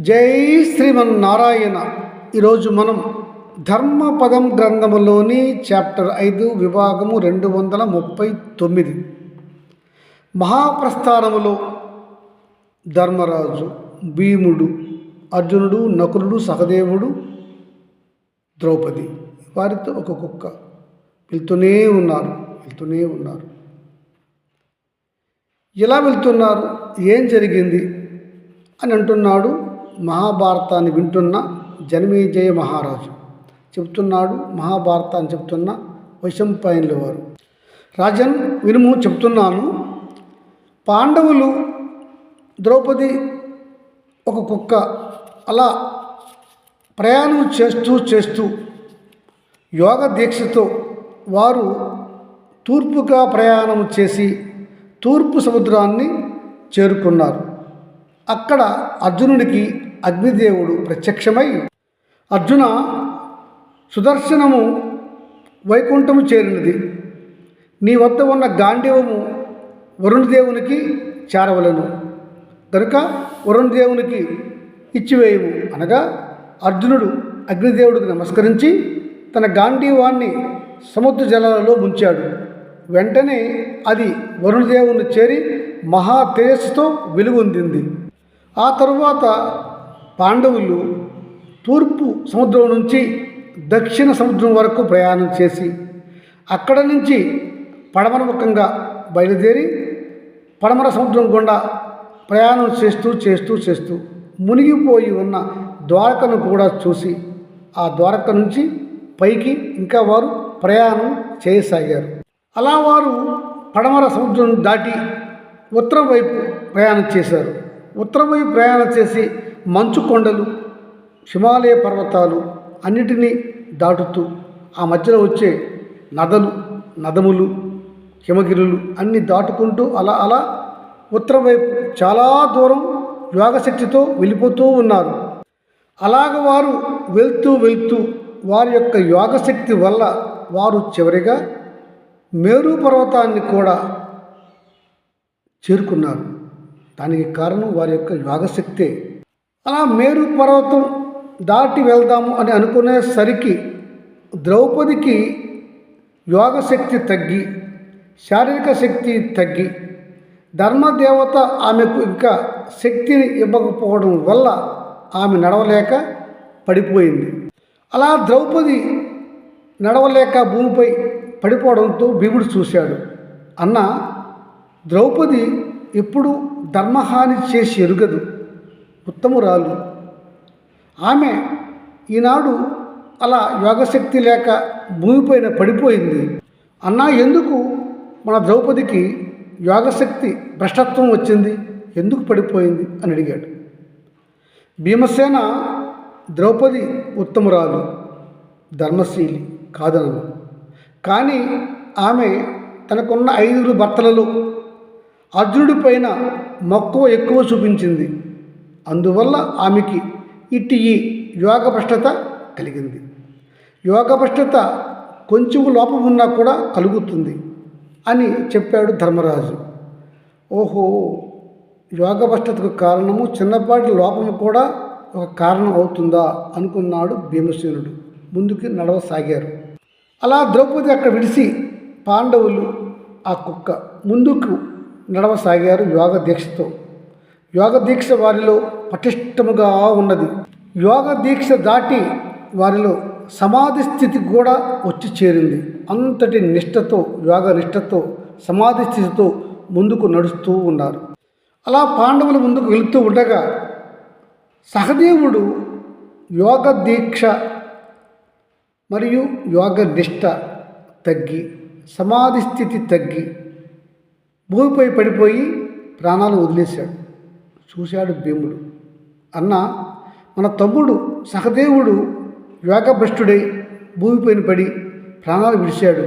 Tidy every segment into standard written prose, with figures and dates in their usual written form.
జై శ్రీమన్నారాయణ. ఈరోజు మనం ధర్మపదం గ్రంథములోని చాప్టర్ 5 విభాగము 239 మహాప్రస్థానములో ధర్మరాజు, భీముడు, అర్జునుడు, నకులుడు, సహదేవుడు, ద్రౌపది వారితో ఒక కుక్క వెళ్తూనే ఉన్నారు. ఎలా వెళ్తున్నారు, ఏం జరిగింది అని అంటున్నాడు. మహాభారతాన్ని వింటున్న జనమేజయ మహారాజు చెప్తున్నాడు. మహాభారతాన్ని చెప్తున్న వైశంపాయనుల వారు, రాజన్ వినుము చెప్తున్నాను. పాండవులు, ద్రౌపది, ఒక కుక్క అలా ప్రయాణం చేస్తూ యోగ దీక్షతో వారు తూర్పుగా ప్రయాణం చేసి తూర్పు సముద్రాన్ని చేరుకున్నారు. అక్కడ అర్జునుడికి అగ్నిదేవుడు ప్రత్యక్షమై, అర్జున, సుదర్శనము వైకుంఠము చేరినది. నీ వద్ద ఉన్న గాంధీవము వరుణదేవునికి చేరవలను కనుక వరుణదేవునికి ఇచ్చివేయము అనగా, అర్జునుడు అగ్నిదేవుడికి నమస్కరించి తన గాంధీవాన్ని సముద్ర జలాలలో ముంచాడు. వెంటనే అది వరుణదేవుని చేరి మహా తేజస్సుతో వెలుగొందింది. ఆ తరువాత పాండవులు తూర్పు సముద్రం నుంచి దక్షిణ సముద్రం వరకు ప్రయాణం చేసి అక్కడ నుంచి పడమర ముఖంగా బయలుదేరి పడమర సముద్రం గుండా ప్రయాణం చేస్తూ మునిగిపోయి ఉన్న ద్వారకను కూడా చూసి ఆ ద్వారక నుంచి పైకి ఇంకా వారు ప్రయాణం చేయసాగారు. అలా వారు పడమర సముద్రం దాటి ఉత్తరం వైపు ప్రయాణం చేశారు. ఉత్తరం వైపు ప్రయాణం చేసి మంచు కొండలు, హిమాలయ పర్వతాలు అన్నిటినీ దాటుతూ ఆ మధ్యలో వచ్చే నదములు, హిమగిరులు అన్నీ దాటుకుంటూ అలా ఉత్తరం వైపు చాలా దూరం యోగశక్తితో వెళ్ళిపోతూ ఉన్నారు. అలాగ వారు వెళ్తూ వారి యొక్క యోగశక్తి వల్ల వారు చివరిగా మేరు పర్వతాన్ని కూడా చేరుకున్నారు. దానికి కారణం వారి యొక్క యోగశక్తే. అలా మేరు పర్వతం దాటి వెళ్దాము అని అనుకునేసరికి ద్రౌపదికి యోగశక్తి తగ్గి, శారీరక శక్తి తగ్గి, ధర్మదేవత ఆమెకు ఇంకా శక్తిని ఇవ్వకపోవడం వల్ల ఆమె నడవలేక పడిపోయింది. అలా ద్రౌపది నడవలేక భూమిపై పడిపోవడంతో భీముడు చూశాడు. అన్న, ద్రౌపది ఎప్పుడు ధర్మహాని చేసి ఎరుగదు, ఉత్తమురాలు. ఆమె ఈనాడు అలా యోగశక్తి లేక భూమిపైన పడిపోయింది. అన్నా, ఎందుకు మన ద్రౌపదికి యోగశక్తి భ్రష్టత్వం వచ్చింది, ఎందుకు పడిపోయింది అని అడిగాడు. భీమసేన, ద్రౌపది ఉత్తమురాలు, ధర్మశీలి కాదనను. కానీ ఆమె తనకున్న 5 భర్తలలో అర్జునుడి పైన మక్కువ ఎక్కువ చూపించింది. అందువల్ల ఆమెకి ఈ యోగభ్రష్టత కలిగింది. యోగభ్రష్టత కొంచెం లోపం ఉన్నా కూడా కలుగుతుంది అని చెప్పాడు ధర్మరాజు. ఓహో, యోగభ్రష్టతకు కారణము చిన్నపాటి లోపము కూడా ఒక కారణం అవుతుందా అనుకున్నాడు భీమసేనుడు. ముందుకు నడవసాగారు. అలా ద్రౌపది అక్కడ విడిసి పాండవులు, ఆ కుక్క ముందుకు నడవసాగారు యోగ దీక్షతో. యోగ దీక్ష వారిలో పటిష్టముగా ఉన్నది. యోగ దీక్ష దాటి వారిలో సమాధి స్థితి కూడా వచ్చి చేరింది. అంతటి నిష్టతో, యోగ నిష్టతో, సమాధి స్థితితో ముందుకు నడుస్తూ ఉన్నారు. అలా పాండవులు ముందుకు వెళుతూ ఉండగా సహదేవుడు యోగ దీక్ష మరియు యోగ నిష్ట తగ్గి, సమాధి స్థితి తగ్గి భూమిపై పడిపోయి ప్రాణాలు వదిలేశాడు. చూశాడు భీముడు. అన్న, మన తమ్ముడు సహదేవుడు యోగభ్రష్టుడై భూమిపైన పడి ప్రాణాలు విడిచాడు.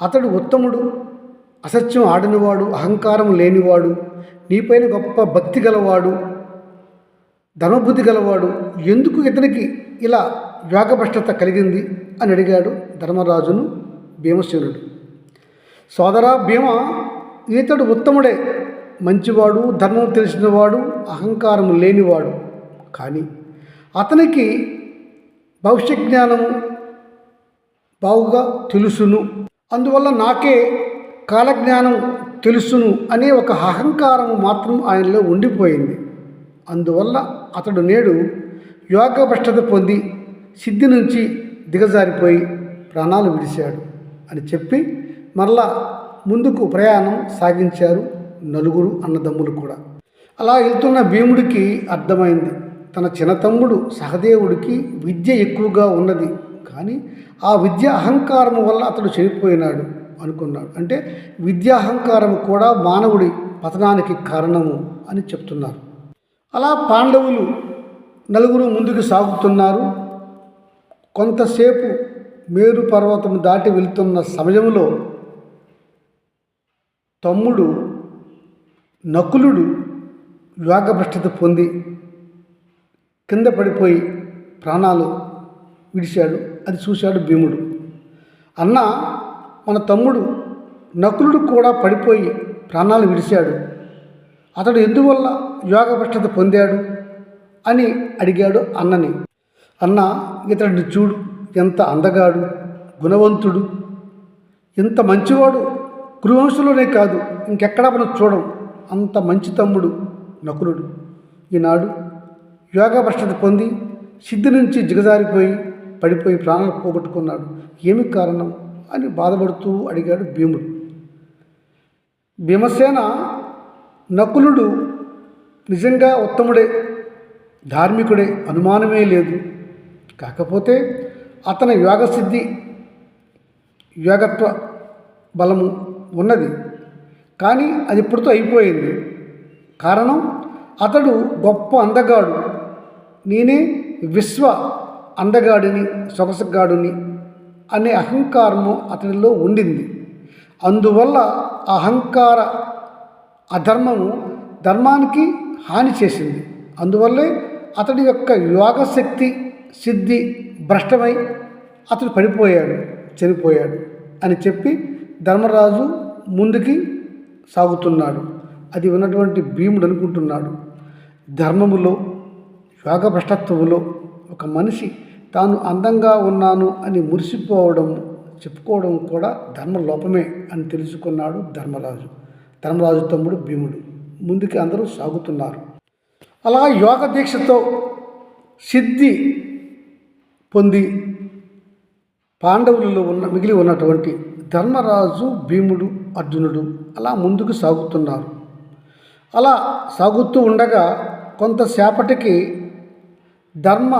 అతడు ఉత్తముడు, అసత్యం ఆడనివాడు, అహంకారం లేనివాడు, నీపైన గొప్ప భక్తి గలవాడు, ధర్మబుద్ధి గలవాడు. ఎందుకు ఇతనికి ఇలా యోగభ్రష్టత కలిగింది అని అడిగాడు ధర్మరాజును భీమసేనుడు. సోదరా భీమ, ఈతడు ఉత్తముడే, మంచివాడు, ధర్మం తెలిసినవాడు, అహంకారం లేనివాడు. కానీ అతనికి భవిష్య జ్ఞానము బాగుగా తెలుసును, అందువల్ల నాకే కాలజ్ఞానం తెలుసును అనే ఒక అహంకారము మాత్రం ఆయనలో ఉండిపోయింది. అందువల్ల అతడు నేడు యోగభ్రష్టత పొంది సిద్ధి నుంచి దిగజారిపోయి ప్రాణాలు విడిచాడు అని చెప్పి మరలా ముందుకు ప్రయాణం సాగించారు నలుగురు అన్నదమ్ములు కూడా. అలా వెళ్తున్న భీముడికి అర్థమైంది, తన చిన్న తమ్ముడు సహదేవుడికి విద్య ఎక్కువగా ఉన్నది, కానీ ఆ విద్య అహంకారం వల్ల అతడు చనిపోయినాడు అనుకున్నాడు. అంటే విద్యాహంకారం కూడా మానవుడి పతనానికి కారణము అని చెప్తున్నారు. అలా పాండవులు నలుగురు ముందుకు సాగుతున్నారు. కొంతసేపు మేరు పర్వతం దాటి వెళ్తున్న సమయంలో తమ్ముడు నకులుడు యోగభ్రష్టత పొంది కింద పడిపోయి ప్రాణాలు విడిచాడు. అది చూశాడు భీముడు. అన్న, మన తమ్ముడు నకులుడు కూడా పడిపోయి ప్రాణాలు విడిచాడు, అతడు ఎందువల్ల యోగభ్రష్టత పొందాడు అని అడిగాడు అన్నని. అన్న, ఇతడిని చూడు, ఎంత అందగాడు, గుణవంతుడు, ఎంత మంచివాడు, కురువంశంలోనే కాదు ఇంకెక్కడా మనం చూడం, అంత మంచి తమ్ముడు నకులుడు ఈనాడు యోగభ్రష్టత పొంది సిద్ధి నుంచి దిగజారిపోయి పడిపోయి ప్రాణాలు పోగొట్టుకున్నాడు, ఏమి కారణం అని బాధపడుతూ అడిగాడు భీముడు. భీమసేన, నకులుడు నిజంగా ఉత్తముడే, ధార్మికుడే, అనుమానమే లేదు. కాకపోతే అతని యోగసిద్ధి యోగత్వ బలము ఉన్నది, కానీ అది ఇప్పుడుతో అయిపోయింది. కారణం, అతడు గొప్ప అందగాడు, నేనే విశ్వ అందగాడిని, సొగసగాడుని అనే అహంకారము అతనిలో ఉండింది. అందువల్ల అహంకార అధర్మము ధర్మానికి హాని చేసింది. అందువల్లే అతడి యొక్క యోగశక్తి సిద్ధి భ్రష్టమై అతడు పడిపోయాడు, చనిపోయాడు అని చెప్పి ధర్మరాజు ముందుకి సాగుతున్నాడు. అది ఉన్నటువంటి భీముడు అనుకుంటున్నాడు, ధర్మములో యోగభ్రష్టత్వములో ఒక మనిషి తాను అందంగా ఉన్నాను అని మురిసిపోవడం, చెప్పుకోవడం కూడా ధర్మలోపమే అని తెలుసుకున్నాడు ధర్మరాజు. ధర్మరాజు తమ్ముడు భీముడు. ముందుకి అందరూ సాగుతున్నారు. అలా యోగ దీక్షతో సిద్ధి పొంది పాండవులలో మిగిలి ఉన్నటువంటి ధర్మరాజు, భీముడు, అర్జునుడు అలా ముందుకు సాగుతున్నారు. అలా సాగుతూ ఉండగా కొంతసేపటికి ధర్మ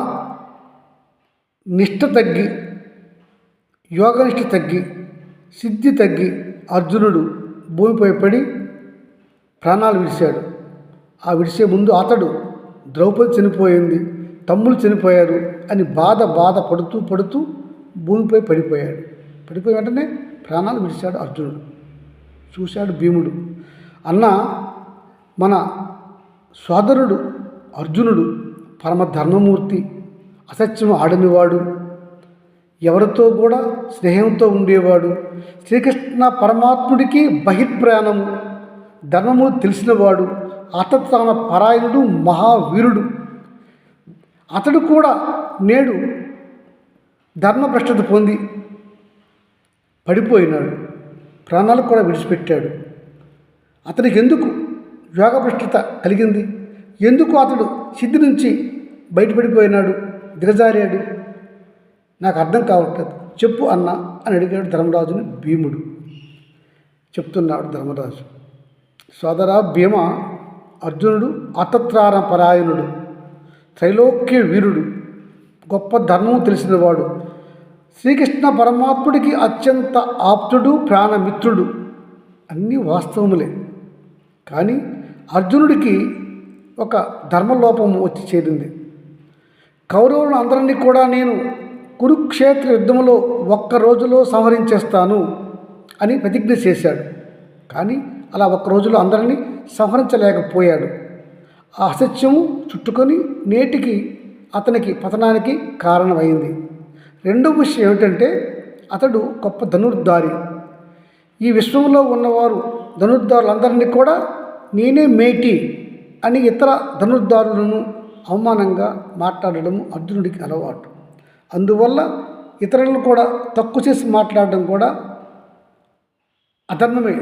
నిష్ఠ తగ్గి, యోగనిష్ఠ తగ్గి, సిద్ధి తగ్గి అర్జునుడు భూమిపై పడి ప్రాణాలు విడిచాడు. ఆ విడిచే ముందు అతడు ద్రౌపది చనిపోయింది, తమ్ముళ్ళు చనిపోయారు అని బాధ పడుతూ భూమిపై పడిపోయాడు. పడిపోయి వెంటనే ప్రాణాలు విడిచాడు అర్జునుడు. చూశాడు భీముడు, అన్న, మన సోదరుడు అర్జునుడు పరమ ధర్మమూర్తి, అసత్యం ఆడనివాడు, ఎవరితో కూడా స్నేహంతో ఉండేవాడు, శ్రీకృష్ణ పరమాత్ముడికి బహిర్ప్రాణము, ధర్మము తెలిసినవాడు, అతత్తాన పరాయణుడు, మహావీరుడు. అతడు కూడా నేడు ధర్మభ్రష్టత పొంది పడిపోయినాడు, ప్రాణాలు కూడా విడిచిపెట్టాడు. అతనికి ఎందుకు యోగభ్రష్టత కలిగింది, ఎందుకు అతడు సిద్ధి నుంచి బయటపడిపోయినాడు, దిగజారాడు, నాకు అర్థం కావట్లేదు, చెప్పు అన్న అని అడిగాడు ధర్మరాజుని భీముడు. చెప్తున్నాడు ధర్మరాజు, సోదరా భీమ, అర్జునుడు అతత్రార పరాయణుడు, త్రైలోక్య వీరుడు, గొప్ప ధర్మము తెలిసినవాడు, శ్రీకృష్ణ పరమాత్ముడికి అత్యంత ఆప్తుడు, ప్రాణమిత్రుడు. అన్నీ వాస్తవములే. కానీ అర్జునుడికి ఒక ధర్మలోపము వచ్చి చేరింది. కౌరవులను అందరినీ కూడా నేను కురుక్షేత్ర యుద్ధంలో ఒక్క రోజులో సంహరించేస్తాను అని ప్రతిజ్ఞ చేశాడు. కానీ అలా ఒక్క రోజులో అందరినీ సంహరించలేకపోయాడు. ఆ అసత్యము చుట్టుకొని నేటికి అతనికి పతనానికి కారణమైంది. రెండవ విషయం ఏమిటంటే, అతడు గొప్ప ధనుర్ధారి. ఈ విశ్వంలో ఉన్నవారు ధనుర్ధారులందరినీ కూడా నేనే మేటి అని ఇతర ధనుర్ధారులను అవమానంగా మాట్లాడడం అర్జునుడికి అలవాటు. అందువల్ల ఇతరులను కూడా తక్కువ చేసి మాట్లాడడం కూడా అధర్మమే.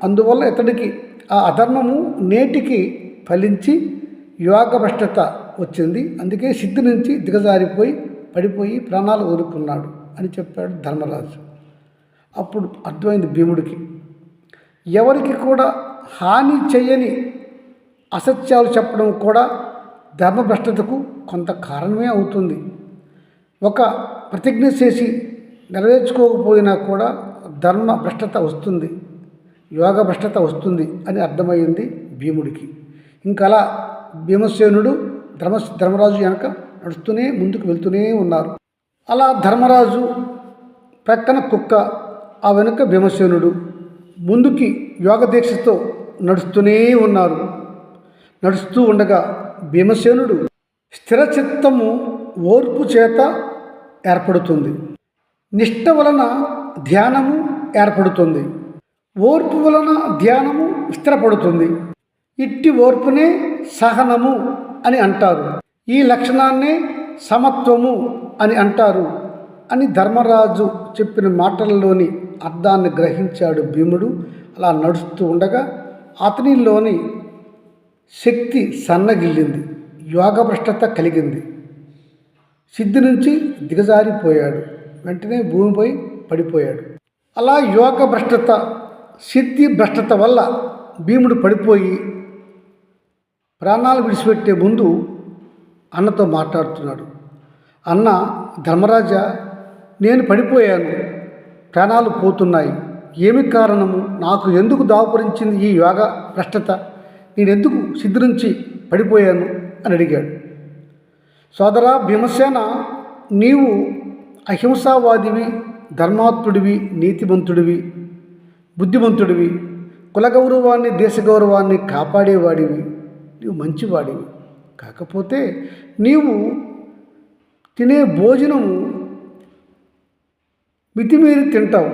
అందువల్ల ఇతడికి ఆ అధర్మము నేటికి ఫలించి యోగభ్రష్టత వచ్చింది. అందుకే సిద్ధి నుంచి దిగజారిపోయి పడిపోయి ప్రాణాలు వదులుకున్నాడు అని చెప్పాడు ధర్మరాజు. అప్పుడు అర్థమైంది భీముడికి, ఎవరికి కూడా హాని చేయని అసత్యాలు చెప్పడం కూడా ధర్మభ్రష్టతకు కొంత కారణమే అవుతుంది. ఒక ప్రతిజ్ఞ చేసి నెరవేర్చుకోకపోయినా కూడా ధర్మభ్రష్టత వస్తుంది, యోగభ్రష్టత వస్తుంది అని అర్థమైంది భీముడికి. ఇంకలా భీమసేనుడు ధర్మరాజు వెనక నడుస్తూనే ముందుకు వెళ్తూనే ఉన్నారు. అలా ధర్మరాజు ప్రక్కన కుక్క, ఆ వెనుక భీమసేనుడు ముందుకి యోగ దీక్షతో నడుస్తూనే ఉన్నారు. నడుస్తూ ఉండగా భీమసేనుడు స్థిరచిత్తము ఓర్పు చేత ఏర్పడుతుంది, నిష్ట వలన ధ్యానము ఏర్పడుతుంది, ఓర్పు వలన ధ్యానము స్థిరపడుతుంది. ఇట్టి ఓర్పునే సహనము అని అంటారు, ఈ లక్షణాన్నే సమత్వము అని అంటారు అని ధర్మరాజు చెప్పిన మాటల్లోని అర్థాన్ని గ్రహించాడు భీముడు. అలా నడుస్తూ ఉండగా అతనిలోని శక్తి సన్నగిల్లింది, యోగభ్రష్టత కలిగింది, సిద్ధి నుంచి దిగజారిపోయాడు, వెంటనే భూమిపై పడిపోయాడు. అలా యోగభ్రష్టత సిద్ధి భ్రష్టత వల్ల భీముడు పడిపోయి ప్రాణాలు విడిచిపెట్టే ముందు అన్నతో మాట్లాడుతున్నాడు. అన్న, ధర్మరాజా, నేను పడిపోయాను, ప్రాణాలు పోతున్నాయి, ఏమి కారణము, నాకు ఎందుకు దాపురించింది ఈ యోగ భ్రష్టత, నేనెందుకు సిద్ధి నుంచి పడిపోయాను అని అడిగాడు. సోదరా భీమసేన, నీవు అహింసావాదివి, ధర్మాత్ముడివి, నీతిమంతుడివి, బుద్ధిమంతుడివి, కులగౌరవాన్ని దేశ గౌరవాన్ని కాపాడేవాడివి, నీవు మంచివాడివి. కాకపోతే నీవు తినే భోజనము మితిమీరి తింటావు.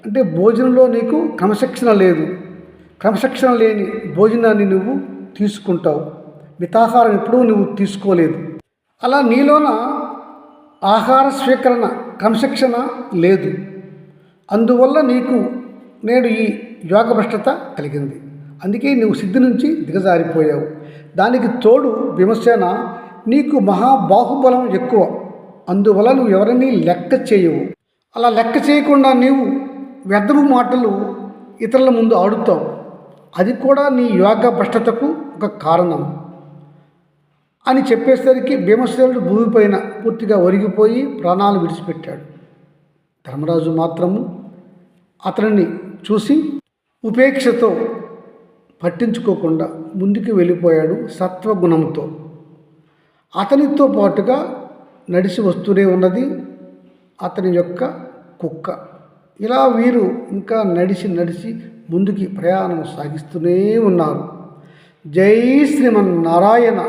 అంటే భోజనంలో నీకు క్రమశిక్షణ లేదు, క్రమశిక్షణ లేని భోజనాన్ని నువ్వు తీసుకుంటావు, మితాహారం ఎప్పుడూ నువ్వు తీసుకోలేదు. అలా నీలోన ఆహార స్వీకరణ క్రమశిక్షణ లేదు. అందువల్ల నీకు నేడు ఈ యోగభ్రష్టత కలిగింది. అందుకే నువ్వు సిద్ధి నుంచి దిగజారిపోయావు. దానికి తోడు భీమసేన, నీకు మహాబాహుబలం ఎక్కువ. అందువల్ల నువ్వు ఎవరిని లెక్క చేయవు. అలా లెక్క చేయకుండా నీవు వ్యర్థపు మాటలు ఇతరుల ముందు ఆడుతావు. అది కూడా నీ యోగ భ్రష్టతకు ఒక కారణం అని చెప్పేసరికి భీమసేనుడు భూమిపైన పూర్తిగా ఒరిగిపోయి ప్రాణాలు విడిచిపెట్టాడు. ధర్మరాజు మాత్రము అతనిని చూసి ఉపేక్షతో పట్టించుకోకుండా ముందుకు వెళ్ళిపోయాడు సత్వగుణంతో. అతనితో పాటుగా నడిచి వస్తూనే ఉన్నది అతని యొక్క కుక్క. ఇలా వీరు ఇంకా నడిచి ముందుకి ప్రయాణం సాగిస్తూనే ఉన్నారు. జై శ్రీమన్నారాయణ.